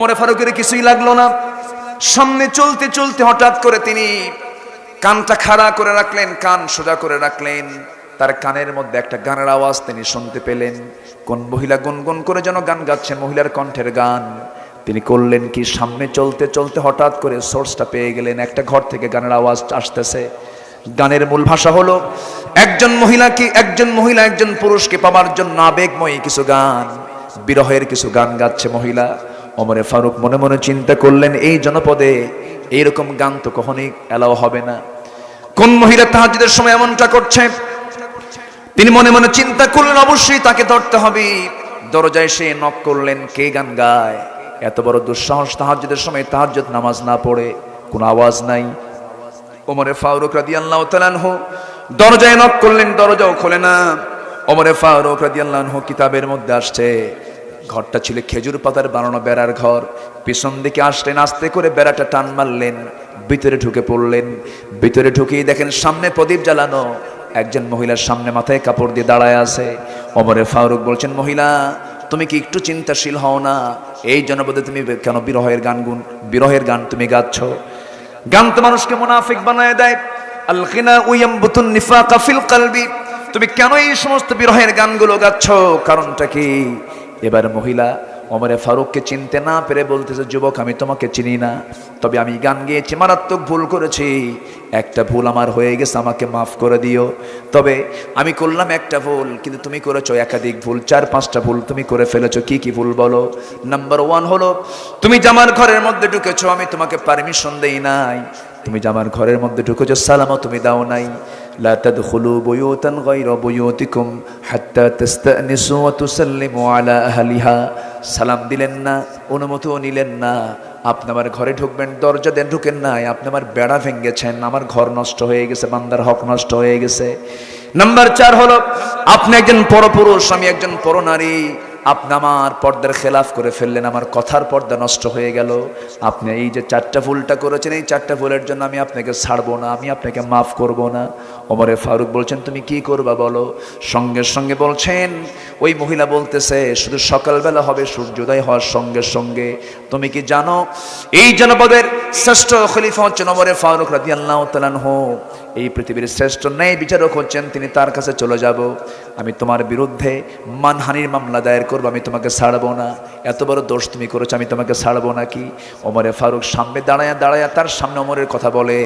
ওমর ফারুকের কিছুই লাগলো না। সামনে চলতে চলতে হঠাৎ করে তিনি কানটা খাড়া করে রাখলেন, কান সোজা করে রাখলেন। তার কানের মধ্যে একটা গানের আওয়াজ তিনি শুনতে পেলেন। কোন মহিলা গুনগুন করে যেন গান গাচ্ছে, মহিলার কণ্ঠের গান। তিনি করলেন কি, সামনে চলতে চলতে হঠাৎ করে সোর্সটা পেয়ে গেলেন। একটা ঘর থেকে গানের আওয়াজ আসতেছে। গানের মূল ভাষা হলো একজন মহিলা একজন পুরুষকে পাওয়ার জন্য আবেগময়ী কিছু গান, বিরহের কিছু গান গাচ্ছে মহিলা। ওমরে ফারুক মনে মনে চিন্তা করলেন, এই জনপদে এইরকম গান তো কখনোই এলাও হবে না। কোন মহিলা তাহাজ্জুদের সময় এমনটা করছে? তিনি মনে মনে চিন্তা করলেন, অবশ্যই তাকে ধরতে হবে। দরজায় সে নক করলেন, কে গান গায়? এত বড় দুঃসাহস, তাহাজ্জুদের সময় তাহাজ্জুদ নামাজ না পড়ে, কোনো আওয়াজ নাই। ওমরে ফারুক রাদিয়াল্লাহু তাআলা আনহু দরজায় নক করলেন, দরজাও খোলে না। ওমরে ফারুক রাদিয়াল্লাহু আনহু কিতাবের মধ্যে আসছে, ঘরটা ছিল খেজুর পাতার বানানো বেড়ার ঘর। পিছন দিকে আসলেন, আস্তে করে বেড়াটা টান মারলেন, ভিতরে ঢুকে পড়লেন। ভিতরে ঢুকেই দেখেন সামনে প্রদীপ জ্বালানো, একজন মহিলার সামনে মাথায় কাপড় দিয়ে দাঁড়ায় আছে। ওমরে ফারুক বলছেন, মহিলা তুমি কি একটু চিন্তাশীল হও না? এই জনপদে তুমি কেন বিরহের গান তুমি গাচ্ছ? গান তো মানুষকে মুনাফিক বানায় দেয়। আল গিনা ইয়ামবুতুন নিফাকা ফিল কলবি। তুমি কেন এই সমস্ত বিরহের গানগুলো গাচ্ছ? কারণটা কি? এবার মহিলা ওমরে ফারুককে চিনতে না পেরে বলতেছে, যুবক আমি তোমাকে চিনি না, তবে আমি গান গেয়েছি, মারাত্মক ভুল করেছি। একটা ভুল আমার হয়ে গেছে, আমাকে মাফ করে দিও। তবে আমি করলাম একটা ভুল, কিন্তু তুমি করেছো একাধিক ভুল, 4-5টা ভুল তুমি করে ফেলেছো। কি কি ভুল বলো? নাম্বার 1 হলো তুমি জামার ঘরের মধ্যে ঢুকেছো, আমি তোমাকে পারমিশন দেই নাই। তুমি জামার ঘরের মধ্যে ঢুকেছো, সালামও তুমি দাও নাই। লা তাদখুলু বুয়ুতান গায়রা বুয়ুতিকুম হাত্তা তাস্তানিসু ওয়া তুসাল্লিমু আলা আহলিহা। সালাম দিলেন না, অনুমতিও নিলেন না। আপনি আমার ঘরে ঢুকবেন, দরজা দেন, ঢুকেন নাই। আপনি আমার বেড়া ভেঙেছেন, আমার ঘর নষ্ট হয়ে গেছে, বান্দার হক নষ্ট হয়ে গেছে। নাম্বার 4 হলো আপনি একজন পরপুরুষ, আমি একজন পরনারী। আপনি আমার পর্দার খেলাফ করে ফেললেন, আমার কথার পর্দা নষ্ট হয়ে গেল। আপনি এই যে 4টা ভুলটা করেছেন, এই 4টা ভুলের জন্য আমি আপনাকে ছাড়বো না, আমি আপনাকে মাফ করব না। ওমরে ফারুক বলছেন, তুমি কি করবা বলো? সঙ্গে সঙ্গে বলছেন, ওই মহিলা বলতেছে, শুধু সকালবেলা হবে সূর্যোদয় হওয়ার সঙ্গে সঙ্গে। তুমি কি জানো এই জনপদের শ্রেষ্ঠ খলিফা হচ্ছেন ওমরে ফারুক রাদিয়াল্লাহু তাআলা আনহু, এই পৃথিবীর শ্রেষ্ঠ ন্যায় বিচারক হচ্ছেন তিনি, তার কাছে চলে যাব। আমি তোমার বিরুদ্ধে মানহানির মামলা দায়ের করবো, আমি তোমাকে ছাড়বো না। এত বড় দোষ তুমি করেছো, আমি তোমাকে ছাড়বো নাকি? ওমরে ফারুক সামনে দাঁড়ায়া তার সামনে ওমরের কথা বলে।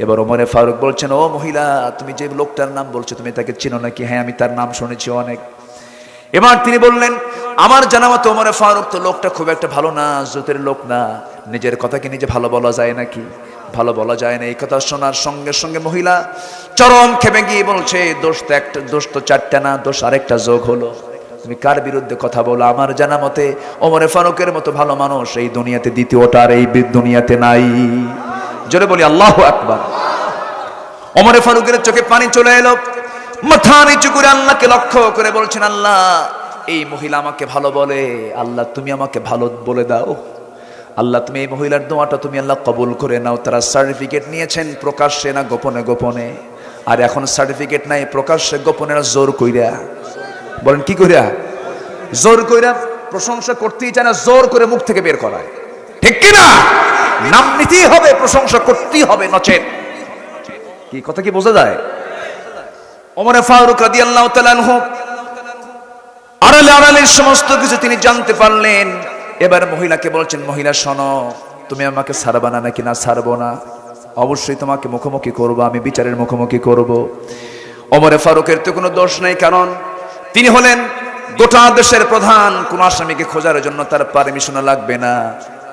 এবার ওমরে ফারুক বলছেন, ও মহিলা তুমি যে লোকটার নাম বলছো, তুমি তাকে চিনো নাকি? হ্যাঁ আমি তার নাম শুনেছি অনেক। এবার তিনি বললেন, আমার জানা মতো ওমরে ফারুক তো লোকটা খুব একটা ভালো না, জোতের লোক না। নিজের কথাকে নিজে ভালো বলা যায় নাকি? ভালো বলা যায় না। এই কথা শোনার সঙ্গে সঙ্গে মহিলা চরম খেপে গিয়ে বলছে, দোষ তো 4টা না, দোষ আরেকটা যোগ হলো। তুমি কার বিরুদ্ধে কথা বলো? আমার জানা মতে ওমরে ফারুকের মতো ভালো মানুষ এই দুনিয়াতে দ্বিতীয়টা আর এই দুনিয়াতে নাই। জোরে বলি আল্লাহু আকবার। ওমরে ফারুকের চোখে পানি চলে এলো, মাথা নিচু করে আল্লাহকে লক্ষ্য করে বলছেন, আল্লাহ এই মহিলা আমাকে ভালো বলে, আল্লাহ তুমি আমাকে ভালো বলে দাও। আল্লাহ তুমি এই মহিলার দোয়াটা তুমি আল্লাহ কবুল করে নাও। তারা সার্টিফিকেট নিয়েছেন প্রকাশ্যে না গোপনে গোপনে? আর এখন সার্টিফিকেট নাই, প্রকাশ্যে গোপনে না জোর কইরা। বলেন কি কইরা? জোর কইরা। প্রশংসা করতেই চায় না, জোর করে মুখ থেকে বের করায়, ঠিক কি না? নাম নিতেই হবে, প্রশংসা করতেই হবে, নচেত কি কথা কি বোঝা যায়? ওমরে ফারুক রাদিয়াল্লাহু তাআলা আনহু আড়ালে সমস্ত কিছু তিনি জানতে পারলেন। এবার মহিলাকে বলছেন, মহিলা শোনো, তুমি আমাকে ছাড়বা না নাকি? না ছাড়বো না, অবশ্যই তোমাকে মুখোমুখি করব, আমি বিচারের মুখোমুখি করব। ওমরে ফারুকের তো কোনো দোষ নেই, কারণ তিনি হলেন গোটা দেশের প্রধান। কোন আসামিকে খোঁজার জন্য তার পারমিশন লাগবে না,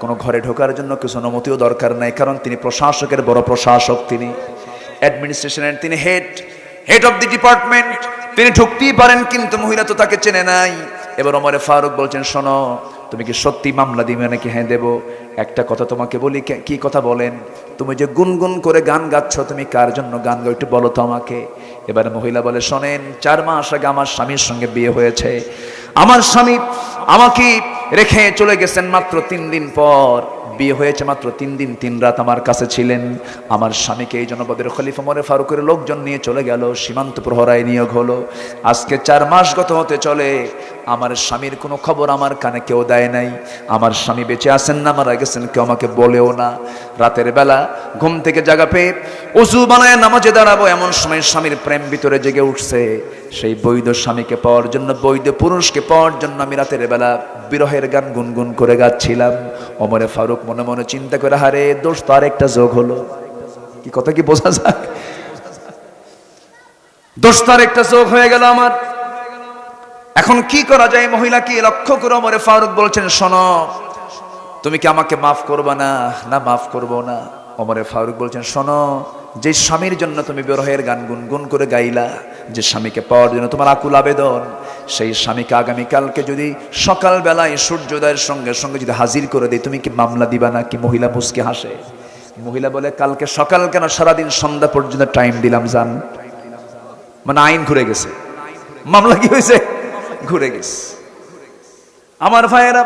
কোনো ঘরে ঢোকার জন্য কিছু অনুমতিও দরকার নাই, কারণ তিনি প্রশাসকের বড় প্রশাসক, তিনি অ্যাডমিনিস্ট্রেশনের তিনি হেড অফ দি ডিপার্টমেন্ট। তিনি ঢুকতেই পারেন, কিন্তু মহিলা তো তাকে চেনে নাই। এবার ওমরে ফারুক বলছেন, শোনো তুমি কি সত্যি মামলা দিবে নাকি? হ্যাঁ দেব। একটা কথা তোমাকে বলি। কি কথা বলেন? তুমি যে গুনগুন করে গান গাচ্ছ, তুমি কার জন্য গান গাও একটু বলো তো আমাকে। এবার মহিলা বলে, শোনেন 4 মাস আগে আমার স্বামীর সঙ্গে বিয়ে হয়েছে। আমার স্বামী আমাকে রেখে চলে গেছেন মাত্র 3 দিন পর। বিয়ে হয়েছে মাত্র 3 দিন 3 রাত আমার কাছে ছিলেন। আমার স্বামীকে এই জনপদের খলিফা ওমর ফারুকের লোকজন নিয়ে চলে গেল, সীমান্ত প্রহরায় নিয়োগ হলো। আজকে 4 মাস গত হতে চলে, আমার স্বামীর কোনো খবর আমার কানে কেউ দেয় নাই। আমার স্বামী বেঁচে আছেন না মারা গেছেন কেউ আমাকে বলেও না। রাতের বেলা ঘুম থেকে জাগা পেয়ে ওযু বানায় নামাজে দাঁড়াবো, এমন সময় স্বামীর প্রেম ভিতরে জেগে উঠছে। সেই বৈধ স্বামীকে পাওয়ার জন্য, বৈধ পুরুষকে পাওয়ার জন্য আমি রাতের বেলা বিরহের গান গুনগুন করে গাচ্ছিলাম। ওমর ফারুক মনে মনে চিন্তা করে, হারে দোষ তো আরেকটা যোগ হলো। কি কথা কি বোঝা যায়? দোষ তো আরেকটা যোগ হয়ে গেল আমার। এখন কি করা যায়? মহিলাকে লক্ষ্য করে ওমর ফারুক বলছেন, শোনো, তুমি কি আমাকে মাফ করবা না? না, মাফ করব না। ওমর ফারুক বলছেন, শোনো, যে স্বামীর জন্য তুমি বিরহের গান গুনগুন করে গাইলা, যে স্বামীকে পাওয়ার জন্য তোমার আকুল আবেদন, সেই স্বামীকে আগামীকালকে যদি সকাল বেলায় সূর্যোদয়ের সঙ্গে সঙ্গে যদি হাজির করে দেয়, তুমি কি মামলা দিবা না? কি মহিলা মুচকে হাসে। মহিলা বলে, কালকে সকাল কেন, সারাদিন সন্ধ্যা পর্যন্ত টাইম দিলাম জান। মানে আইন ঘুরে গেছে, মামলা কি হয়েছে? ঘুরে গেছে। আমার ভাইয়েরা,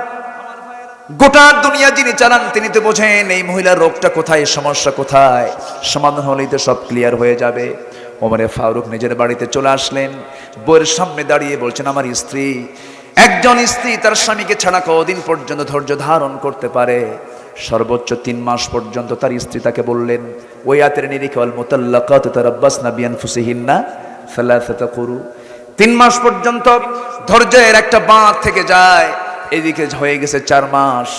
গোটা দুনিয়া যিনি চালান তিনি তো বোঝেন এই মহিলার রোগটা কোথায়, সমস্যা কোথায়। সমাধান হলেই তো সব ক্লিয়ার হয়ে যাবে। ওমর ফারুক নিজের বাড়িতে চলে আসলেন, বউয়ের সামনে দাঁড়িয়ে বলছেন, আমার স্ত্রী, একজন স্ত্রী তার স্বামীকে ছাড়া কদিন পর্যন্ত ধৈর্য ধারণ করতে পারে? সর্বোচ্চ 3 মাস পর্যন্ত তার স্ত্রী তাকে বললেন, ওই আয়াতের নিরিখে, ওয়াল মুতাল্লাকাতু তারাব্বাসনা বিআনফুসিহিন্না সালাসাতা কুরু। 3 মাস পর্যন্ত ধৈর্যের একটা বাঁধ থেকে যায়। এদিকে হয়ে গেছে 4 মাস।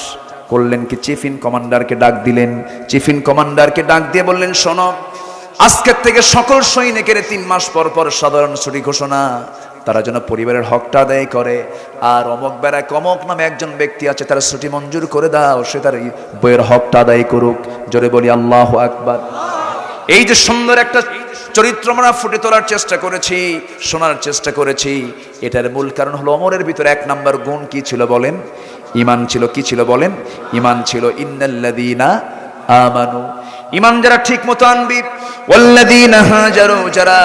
করলেন কি, চিফ ইন কমান্ডারকে ডাক দিলেন। চিফ ইন কমান্ডারকে ডাক দিয়ে বললেন, শোনো, আজকের থেকে সকল সৈনিকের 3 মাস পর পর সাধারণ ছুটি ঘোষণা, তারা যেন পরিবারের হকটা আদায় করে। আর অমক বেড়ায় কমক নামে একজন ব্যক্তি আছে, তার ছুটি মঞ্জুর করে দাও, সে তার বইয়ের হকটা আদায় করুক। জোরে বলি আল্লাহু আকবার। এই যে সুন্দর একটা চরিত্র আমরা ফুটে তোলার চেষ্টা করেছি, শোনার চেষ্টা করেছি, এটার মূল কারণ হলো ওমরের ভিতরে 1 নম্বর গুণ কি ছিল বলেন? ঈমান ছিল। কি ছিল বলেন? ঈমান ছিল। ইন্নাল্লাযীনা আমানু, ঈমান যারা ঠিক মতো আনবি, ওয়াল্লাযীনা হাজারু, যারা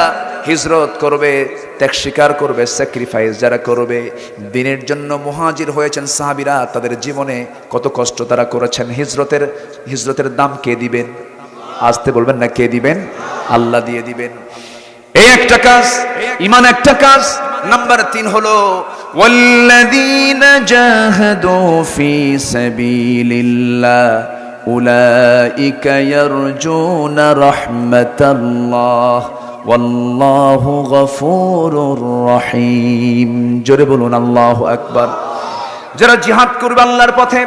হিজরত করবে, ত্যাগ স্বীকার করবে, স্যাক্রিফাইস যারা করবে, দ্বীনের জন্য মুহাজির হয়েছেন সাহাবীরা, তাদের জীবনে কত কষ্ট তারা করেছেন। হিজরতের দাম কে দিবেন? আসতে বলবেন না, কে দিবেন? আল্লাহ দিয়ে দিবেন। এই একটা কাজ, ঈমান একটা কাজ। নাম্বার 3 হলো ওয়াল্লাযীনা জাহাদু ফি সাবিলিল্লাহ উলাইকা ইয়ারজুনা রাহমাতাল্লাহ ওয়াল্লাহু গফুরুর রহিম। জোরে বলুন আল্লাহু আকবার। যারা জিহাদ করবে আল্লাহর পথে,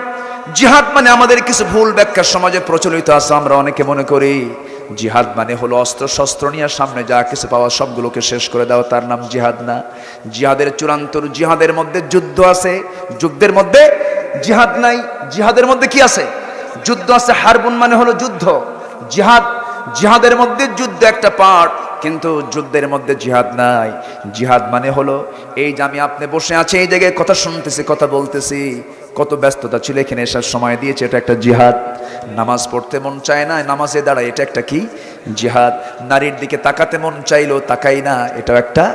জিহাদ মানে আমাদের কিছু ভুল ব্যাখ্যা সমাজে প্রচলিত আছে। আমরা অনেকে মনে করি জিহাদ মানে হলো অস্ত্র শস্ত্র নিয়ে সামনে যা কিছু পাওয়া সবগুলোকে শেষ করে দাও, তার নাম জিহাদ না। জিহাদের চূড়ান্ত, জিহাদের মধ্যে যুদ্ধ আছে, যুদ্ধের মধ্যে জিহাদ নাই। জিহাদের মধ্যে কি আছে? যুদ্ধ আছে। হারবুন মানে হলো যুদ্ধ, জিহাদ, জিহাদের মধ্যে যুদ্ধ একটা পার্ট, কিন্তু যুদ্ধের মধ্যে জিহাদ নাই। জিহাদ মানে হলো এই যে আমি আপনি বসে আছি, এই জায়গায় কথা শুনতেছি, কথা বলতেছি, কত ব্যস্ততা ছিল, এখানে এসার সময় দিয়েছে, এটা একটা জিহাদ। নামাজ পড়তে মন চায় না, নামাজে দাঁড়ায়, এটা একটা কি? জিহাদ। নারীর দিকে তাকাতে মন চাইলো, তাকাই না, এটাও একটা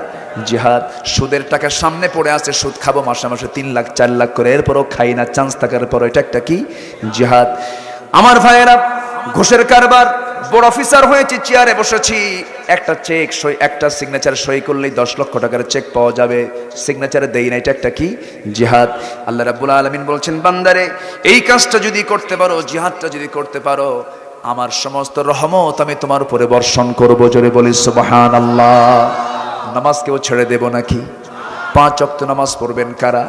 জিহাদ। সুদের টাকা সামনে পড়ে আছে, সুদ খাবো মাসে মাসে 3 লাখ 4 লাখ করে, এরপরও খাই না, চান্স থাকার পর, এটা একটা কি? জিহাদ। আমার ভাইয়েরা, ঘুষের কারবার, বড় অফিসার হয়েছি, চেয়ারে বসেছি, একটা চেক সই, একটা সিগনেচার সই করলেই 10 লক্ষ টাকার চেক পাওয়া যাবে, সিগনেচারে দেই না, এটা একটা কি? জিহাদ। আল্লাহ রাব্বুল আলামিন বলছেন, বান্দারে এই কাজটা যদি করতে পারো, জিহাদটা যদি করতে পারো, আমার সমস্ত রহমত আমি তোমার উপরে বর্ষণ করব। জোরে বলি সুবহানাল্লাহ। নামাজ কেউ ছেড়ে দেব নাকি? 5 ওয়াক্ত নামাজ পড়বেন কারা?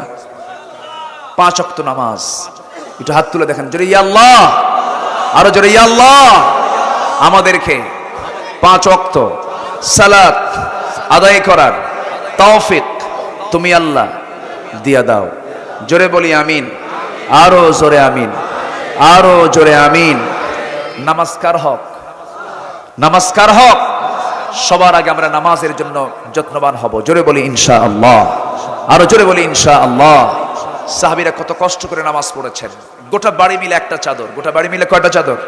5 ওয়াক্ত নামাজ, একটু হাত তুলে দেখেন জোরে, ইয়া আল্লাহ, আরো জোরে ইয়া আল্লাহ। আমাদেরকে 5 ওয়াক্ত সালাত আদায় করার তৌফিক তুমি আল্লাহ দিয়া দাও। জোরে বলি আমিন, আরো জোরে আমিন, আরো জোরে আমিন। নামাজকার হক, নামাজকার হক। সবার আগে আমরা নামাজের জন্য যত্নবান হব। জোরে বলি ইনশাআল্লাহ, আরো জোরে বলি ইনশাআল্লাহ। সাহাবীরা কত কষ্ট করে নামাজ পড়েছেন। গোটা বাড়ি মিলে একটা চাদর, গোটা বাড়ি মিলে কয়টা চাদর?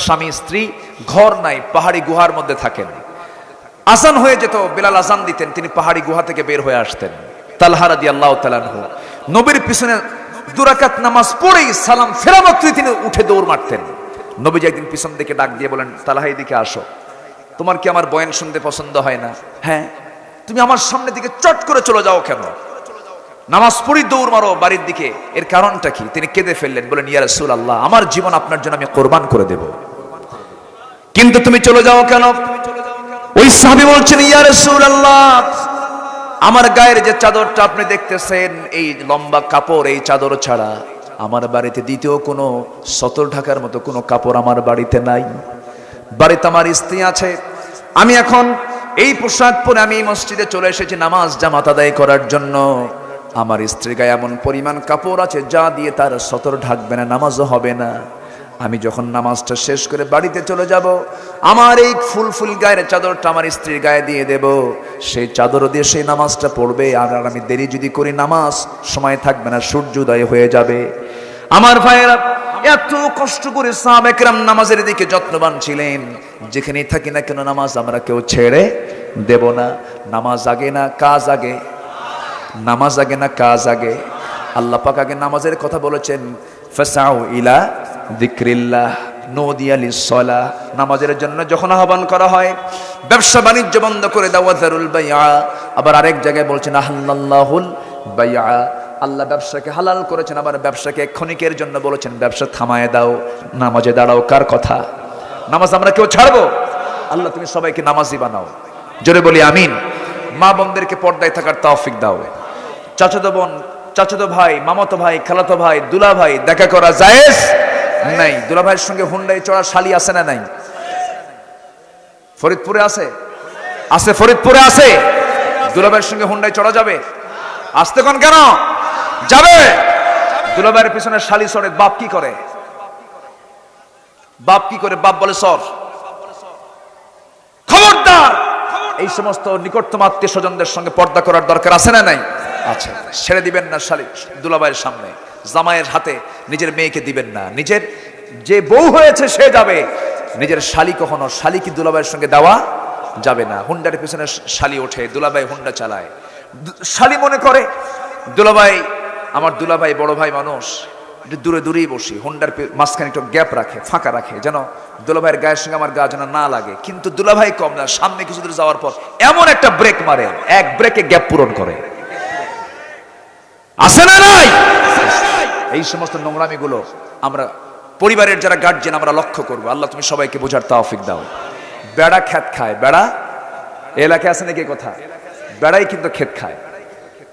স্বামী স্ত্রী, ঘর নাই, পাহাড়ি গুহার মধ্যে থাকেন। আজান হয়ে যেত, বেলাল আজান দিতেন, তিনি পাহাড়ি গুহা থেকে বের হয়ে আসতেন। তালহা রাদিয়াল্লাহু তাআলা আনহু নবীর পিছনে 2 রাকাত নামাজ পড়েই সালাম ফেরা মাত্রই তিনি উঠে দৌড় মারতেন। নবীজি একদিন পিছন থেকে ডাক দিয়ে বলেন, তালহা দিকে আসো, তোমার কি আমার বয়ান শুনতে পছন্দ হয় না? হ্যাঁ। তুমি আমার সামনে দিকে চট করে চলে যাও কেন? নামাজ পড়ি দৌড় মারো বাড়ির দিকে, এর কারণটা কি? তিনি কেঁদে ফেললেন, বলেন, ইয়া রাসূলুল্লাহ, আমার জীবন আপনার জন্য আমি কোরবান করে দেব, কিন্তু তুমি চলে যাও কেন? ওই সাহাবী বলছেন, ইয়া রাসূলুল্লাহ, আমার গায়ের যে চাদরটা আপনি দেখতেছেন, এই লম্বা কাপড়, এই চাদর ছাড়া আমার বাড়িতে দ্বিতীয় কোনো সতর ঢাকার মতো কোনো কাপড় আমার বাড়িতে নাই। বাড়িতে আমার স্ত্রী আছে, আমি এখন এই পোশাক পরে আমি মসজিদে চলে এসেছি নামাজ জামাত আদায় করার জন্য। আমার স্ত্রীর গায়ে এমন পরিমাণ কাপড় আছে যা দিয়ে তার সতর ঢাকবে না, নামাজও হবে না। আমি যখন নামাজটা শেষ করে বাড়িতে চলে যাব, আমার এই ফুল গায়ের চাদরটা আমার স্ত্রীর গায়ে দিয়ে দেব, সেই চাদর দিয়ে সেই নামাজটা পড়বে। আর আমি দেরি যদি করি, নামাজ সময় থাকবে না, সূর্যোদয় হয়ে যাবে। আমার ভাইয়েরা, এত কষ্ট করে সাহাবা একরাম নামাজের দিকে যত্নবান ছিলেন। যেখানেই থাকি না কেন নামাজ আমরা কেউ ছেড়ে দেব না। নামাজ আগে না কাজ আগে? নামাজ আগে না কাজ আগে? আল্লাহ পাক আগে নামাজের কথা বলেছেন, ফাসাউ ইলা যিকরিল্লাহ নুদিয়া লিস-সালাহ। নামাজের জন্য যখন আহ্বান করা হয়, ব্যবসা বাণিজ্য বন্ধ করে দাও, ওয়াযারুল বাইআ। আবার আরেক জায়গায় বলছেন, আহাল্লাল্লাহুল বাইআ, আল্লাহ ব্যবসাকে হালাল করেছেন। আবার ব্যবসাকে ক্ষণিকের জন্য বলেছেন, ব্যবসা থামায় দাও, নামাজে দাঁড়াও। কার কথা? নামাজ আমরা কেউ ছাড়বো? আল্লাহ তুমি সবাইকে নামাজি বানাও, জোরে বলি আমিন। মা বোনদেরকে পর্দায় থাকার তৌফিক দাও। চাচাতো বোন, চাচাতো ভাই, মামাতো ভাই, খালাতো ভাই, দুলা ভাই দেখা করা জায়েজ নাই। দুলা ভাইয়ের সঙ্গে হুন্ডাই চড়া শালি আছে না নাই? ফরিদপুরে আছে? আছে, ফরিদপুরে আছে। দুলা ভাইয়ের সঙ্গে হুন্ডাই চড়া যাবে? আসতে কোন কেন যাবে? দুলা ভাইয়ের পিছনে শালি চড়ে, বাপ কি করে? বাপ কি করে? বাপ বলে সর। খবরদার, এই সমস্ত নিকটতম আত্মীয় স্বজনদের সঙ্গে পর্দা করার দরকার আছে না নাই? আচ্ছা, ছেড়ে দিবেন না শালি দুলাভাইয়ের সামনে, জামাইয়ের হাতে নিজের মেয়েকে দিবেন না। নিজের যে বউ হয়েছে সে যাবে, নিজের শালি কখনো শালিকে দুলাভাইয়ের সঙ্গে দেওয়া যাবে না। হুন্ডার পিছনে শালি ওঠে, দুলাভাই হুন্ডা চালায়। শালি মনে করে দুলাভাই আমার দুলাভাই বড় ভাই মানুষ, একটু দূরে দূরেই বসি, হুন্ডার মাঝখানে একটু গ্যাপ রাখে, ফাঁকা রাখে, যেন দুলাভাইয়ের গায়ের সঙ্গে আমার গা যেন না লাগে। কিন্তু দুলাভাই কম না, সামনে কিছু দূর যাওয়ার পর এমন একটা ব্রেক মারে, এক ব্রেকে গ্যাপ পূরণ করে। আছে না নাই? এই সমস্ত নোংরামিগুলো আমরা পরিবারের যারা গার্জিয়ান আমরা লক্ষ্য করবো। আল্লাহ তুমি সবাইকে বোঝার তৌফিক দাও। বেড়া খেত খায়, বেড়া এলাকায় আছে নাকি কথা? বেড়াই কিন্তু খেত খায়,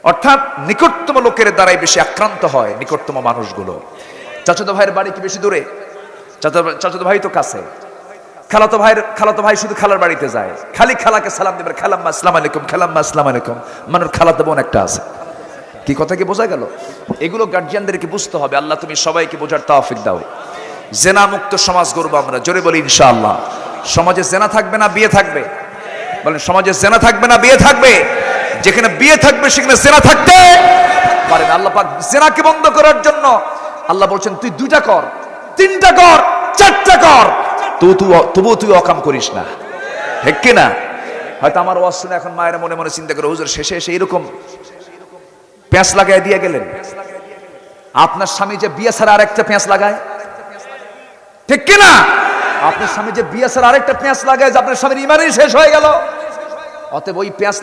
অর্থাৎ নিকটতম লোকের দ্বারাই বেশি আক্রান্ত হয় নিকটতম মানুষগুলো। চাচাতো ভাইয়ের বাড়ি কি বেশি দূরে? চাচাতো ভাই তো কাছে। খালাতো ভাই শুধু খালার বাড়িতে যায়, খালি খালাকে সালাম দেবে, খালাম্মা আসসালামু আলাইকুম, খালাম্মা আসসালামু আলাইকুম। মানে খালাতো বোন একটা আছে। কি কথা কি বোঝা গেল? এগুলো গার্জিয়ানদেরকে বুঝতে হবে। আল্লাহ তুমি সবাইকে বোঝার তৌফিক দাও। জেনা মুক্ত সমাজ গড়বো আমরা, জোরে বলি ইনশাআল্লাহ। সমাজে জেনা থাকবে না বিয়ে থাকবে? বলেন, সমাজে জেনা থাকবে না বিয়ে থাকবে? যেখানে বিয়ে থাকবে সেখানে জেনা থাকতে পারে না। আল্লাহ পাক জেনাকে বন্ধ করার জন্য আল্লাহ বলছেন, তুই 2টা কর, 3টা কর, 4টা কর, তবুও তুই অকাম করিস না। ঠিক কিনা? হয়তো আমার ওয়াজ শুনে এখন মায়েরা মনে মনে চিন্তা করে, হুজুর শেষে এসে এরকম পেঁচ লাগাই দিয়ে গেলেন। আপনার স্বামী যে বিয়ে ছাড়া আরেকটা পেঁচ লাগায়, ঠিক কিনা? আপনার স্বামী যে বিয়ে ছাড়া আরেকটা পেঁচ লাগায়, যে আপনার স্বামীর ইমানই শেষ হয়ে গেল। অতএব ওই পেঁচ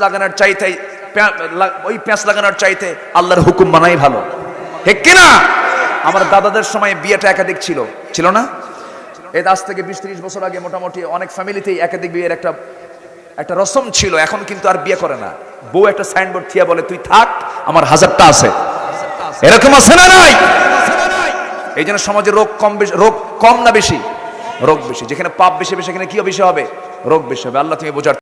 লাগানোর চাইতে আল্লাহর হুকুম মানাই ভালো, ঠিক কিনা? আমার দাদাদের সময় বিয়েটা একাধিক ছিল না? এই আজ থেকে 20-30 বছর আগে মোটামুটি অনেক ফ্যামিলিতেই একাধিক বিয়ের একটা রসম ছিল। এখন কিন্তু আর বিয়ে করে না। বউ একটা সাইনবোর্ড থিয়া বলে, তুই থাক, আমার 1000টা আছে। এরকম আছে না নাই? এই জন্য সমাজে রোগ কম না বেশি? রোগ বেশি। যেখানে পাপ বেশি সেখানে কি বেশি হবে? রোগ বেশি হবে। আল্লাহ তুমি বোঝার